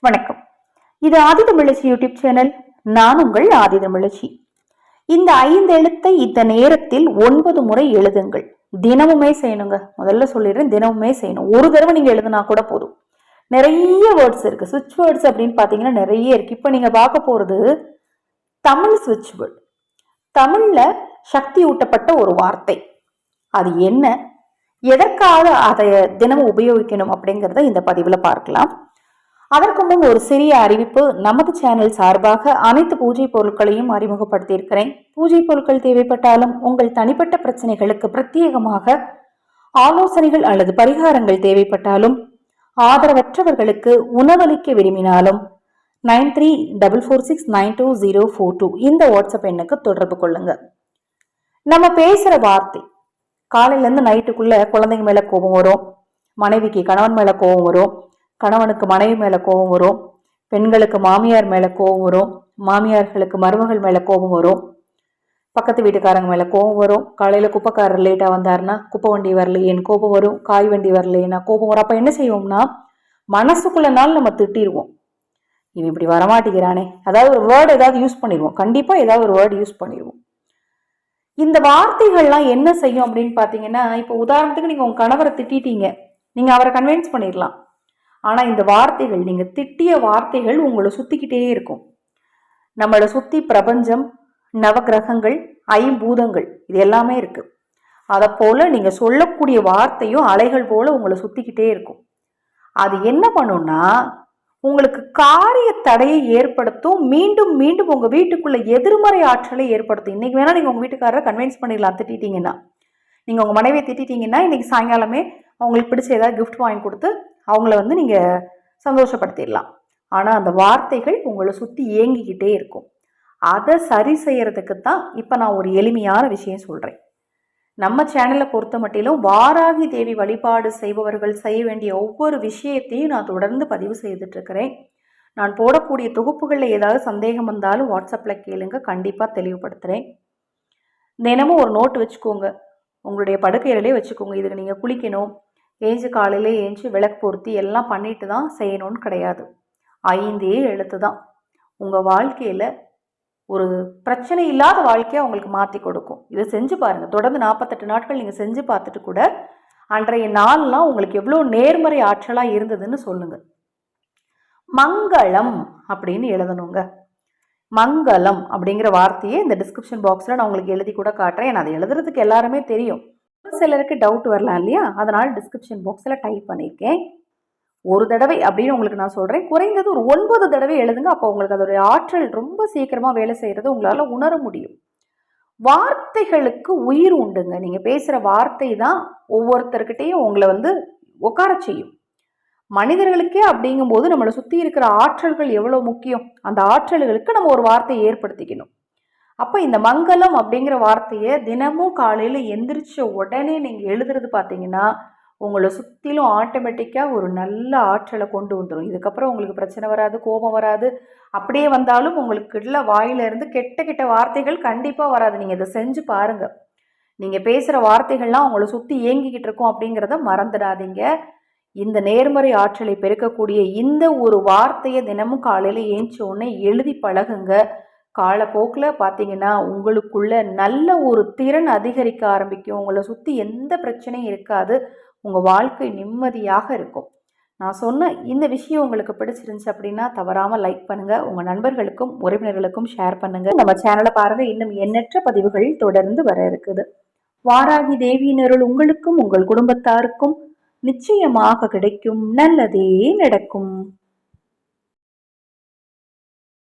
வணக்கம். இது ஆதிதமிழச்சி YouTube channel. நான் உங்கள் ஆதிதமிழச்சி. இந்த 5 எழுத்தை இந்த நேரத்தில் 9 முறை எழுதுங்கள். தினமுமே செய்யணுங்க. முதல்ல சொல்லிடுறேன், தினமுமே செய்யணும். ஒரு தடவை நீங்க எழுதுனா கூட போதும். நிறைய வேர்ட்ஸ் இருக்கு. சுவிட்ச் வேர்ட்ஸ் அப்படின்னு பாத்தீங்கன்னா நிறைய இருக்கு. இப்ப நீங்க பார்க்க போறது தமிழ் சுவிட்ச் வேர்ட். தமிழ்ல சக்தி ஊட்டப்பட்ட ஒரு வார்த்தை. அது என்ன, எதற்காக அதை தினமும் உபயோகிக்கணும் அப்படிங்கிறத இந்த பதிவுல பார்க்கலாம். அதற்கு முன் ஒரு சிறிய அறிவிப்பு. நமது சேனல் சார்பாக அனைத்து பூஜை பொருட்களையும் அறிமுகப்படுத்தியிருக்கிறேன். பூஜை பொருட்கள் தேவைப்பட்டாலும், உங்கள் தனிப்பட்ட பிரச்சனைகளுக்கு பிரத்யேகமாக ஆலோசனைகள் அல்லது பரிகாரங்கள் தேவைப்பட்டாலும், ஆதரவற்றவர்களுக்கு உணவளிக்க விரும்பினாலும் 9344692042 இந்த வாட்ஸ்அப் எண்ணுக்கு தொடர்பு கொள்ளுங்க. நம்ம பேசுற வார்த்தை காலையில இருந்து நைட்டுக்குள்ள குழந்தைங்க மேல கோபம் வரும், மனைவிக்கு கணவன் மேல கோபம் வரும், கணவனுக்கு மனைவி மேல கோபம் வரும், பெண்களுக்கு மாமியார் மேல கோபம் வரும், மாமியார்களுக்கு மருமகள் மேல கோபம் வரும், பக்கத்து வீட்டுக்காரங்க மேல கோபம் வரும். காலையில குப்பைக்காரர் லேட்டா வந்தாருன்னா குப்பை வண்டி வரலையேன்னு கோபம் வரும், காய் வண்டி வரலையேன்னா கோபம் வரும். அப்ப என்ன செய்வோம்னா மனசுக்குள்ளனாலும் நம்ம திட்டிடுவோம், இவன் இப்படி வரமாட்டேங்கிறானே, அதாவது ஒரு வேர்டு ஏதாவது யூஸ் பண்ணிடுவோம். கண்டிப்பா ஏதாவது ஒரு வேர்டு யூஸ் பண்ணிடுவோம். இந்த வார்த்தைகள்லாம் என்ன செய்யும் அப்படின்னு பாத்தீங்கன்னா, இப்போ உதாரணத்துக்கு நீங்க உங்க கணவரை திட்டீங்க, நீங்க அவரை கன்வின்ஸ் பண்ணிடலாம். ஆனா இந்த வார்த்தைகள், நீங்க திட்டிய வார்த்தைகள் உங்களை சுத்திக்கிட்டே இருக்கும். நம்மளை சுத்தி பிரபஞ்சம், நவகிரகங்கள், ஐம்பூதங்கள் இது எல்லாமே இருக்கு. அதை போல நீங்க சொல்லக்கூடிய வார்த்தையும் அலைகள் போல உங்களை சுத்திக்கிட்டே இருக்கும். அது என்ன பண்ணும்னா உங்களுக்கு காரிய தடையை ஏற்படுத்தும். மீண்டும் மீண்டும் உங்க வீட்டுக்குள்ள எதிர்மறை ஆற்றலை ஏற்படுத்தும். இன்னைக்கு வேணா நீங்க உங்க வீட்டுக்காரரை கன்வின்ஸ் பண்ணிடலாம். திட்டீங்கன்னா, நீங்க உங்க மனைவியை திட்டீங்கன்னா இன்னைக்கு சாயங்காலமே அவங்களுக்கு பிடிச்ச ஏதாவது கிஃப்ட் வாங்கி கொடுத்து அவங்கள நீங்க சந்தோஷப்படுத்திடலாம். ஆனா அந்த வார்த்தைகள் உங்களை சுத்தி ஏங்கிக்கிட்டே இருக்கும். அதை சரி செய்யறதுக்கு தான் இப்ப நான் ஒரு எளிமையான விஷயம் சொல்றேன். நம்ம சேனலை பொறுத்த மட்டிலும் வாராகி தேவி வழிபாடு செய்பவர்கள் செய்ய வேண்டிய ஒவ்வொரு விஷயத்தையும் நான் தொடர்ந்து பதிவு செய்துட்டு இருக்கிறேன். நான் போடக்கூடிய தொகுப்புகளில் ஏதாவது சந்தேகம் வந்தாலும் வாட்ஸ்அப்ல கேளுங்க, கண்டிப்பா தெளிவுபடுத்துறேன். தினமும் ஒரு நோட்டு வச்சுக்கோங்க, உங்களுடைய படுக்கையிலே வச்சுக்கோங்க. இதுக்கு நீங்க குளிக்கணும், ஏஞ்சி காலையிலே ஏஞ்சி விளக்கு பொருத்தி எல்லாம் பண்ணிட்டு தான் செய்யணும்னு கிடையாது. 5 எழுத்து தான் உங்கள் வாழ்க்கையில் ஒரு பிரச்சனை இல்லாத வாழ்க்கையை உங்களுக்கு மாற்றி கொடுக்கும். இதை செஞ்சு பாருங்கள். தொடர்ந்து 48 நாட்கள் நீங்கள் செஞ்சு பார்த்துட்டு கூட அன்றைய நாள்லாம் உங்களுக்கு எவ்வளோ நேர்மறை ஆற்றலாக இருந்ததுன்னு சொல்லுங்கள். மங்களம் அப்படின்னு எழுதணுங்க. மங்களம் அப்படிங்கிற வார்த்தையை இந்த டிஸ்கிரிப்ஷன் பாக்ஸில் நான் உங்களுக்கு எழுதி கூட காட்டுறேன். அதை எழுதுறதுக்கு எல்லாருமே தெரியும், சிலருக்கு டவுட் வரலாம் இல்லையா, அதனால டிஸ்கிரிப்ஷன் பாக்ஸில் டைப் பண்ணியிருக்கேன். ஒரு தடவை அப்படின்னு உங்களுக்கு நான் சொல்கிறேன், குறைந்தது ஒரு 9 தடவை எழுதுங்க. அப்போ உங்களுக்கு அதோடைய ஆற்றல் ரொம்ப சீக்கிரமாக வேலை செய்கிறது உங்களால் உணர முடியும். வார்த்தைகளுக்கு உயிர் உண்டுங்க. நீங்கள் பேசுகிற வார்த்தை தான் ஒவ்வொருத்தர்கிட்டையும் உங்களை உட்கார செய்யும். மனிதர்களுக்கே அப்படிங்கும்போது நம்மளை சுற்றி இருக்கிற ஆற்றல்கள் எவ்வளோ முக்கியம். அந்த ஆற்றல்களுக்கு நம்ம ஒரு வார்த்தையை ஏற்படுத்திக்கணும். அப்போ இந்த மங்களம் அப்படிங்கிற வார்த்தையை தினமும் காலையில் எந்திரிச்ச உடனே நீங்கள் எழுதுறது பார்த்தீங்கன்னா உங்களை சுற்றிலும் ஆட்டோமேட்டிக்காக ஒரு நல்ல ஆற்றலை கொண்டு வந்துடும். இதுக்கப்புறம் உங்களுக்கு பிரச்சனை வராது, கோபம் வராது. அப்படியே வந்தாலும் உங்களுக்கு வாயிலிருந்து கெட்ட கெட்ட வார்த்தைகள் கண்டிப்பாக வராது. நீங்கள் இதை செஞ்சு பாருங்கள். நீங்கள் பேசுகிற வார்த்தைகள்லாம் உங்களை சுற்றி இயங்கிக்கிட்டு இருக்கும் அப்படிங்கிறத மறந்துடாதீங்க. இந்த நேர்மறை ஆற்றலை பெருக்கக்கூடிய இந்த ஒரு வார்த்தையை தினமும் காலையில் ஏஞ்ச உடனே எழுதி பழகுங்க. காலப்போக்கில் பார்த்தீங்கன்னா உங்களுக்குள்ள நல்ல ஒரு திறன் அதிகரிக்க ஆரம்பிக்கும். உங்களை சுற்றி எந்த பிரச்சனையும் இருக்காது. உங்கள் வாழ்க்கை நிம்மதியாக இருக்கும். நான் சொன்ன இந்த விஷயம் உங்களுக்கு பிடிச்சிருந்துச்சு அப்படின்னா தவறாமல் லைக் பண்ணுங்கள். உங்கள் நண்பர்களுக்கும் உறவினர்களுக்கும் ஷேர் பண்ணுங்கள். நம்ம சேனலை பாருங்கள், இன்னும் எண்ணற்ற பதிவுகள் தொடர்ந்து வர இருக்குது. வாராகி தேவியின் அருள் உங்களுக்கும் உங்கள் குடும்பத்தாருக்கும் நிச்சயமாக கிடைக்கும். நல்லதே நடக்கும்.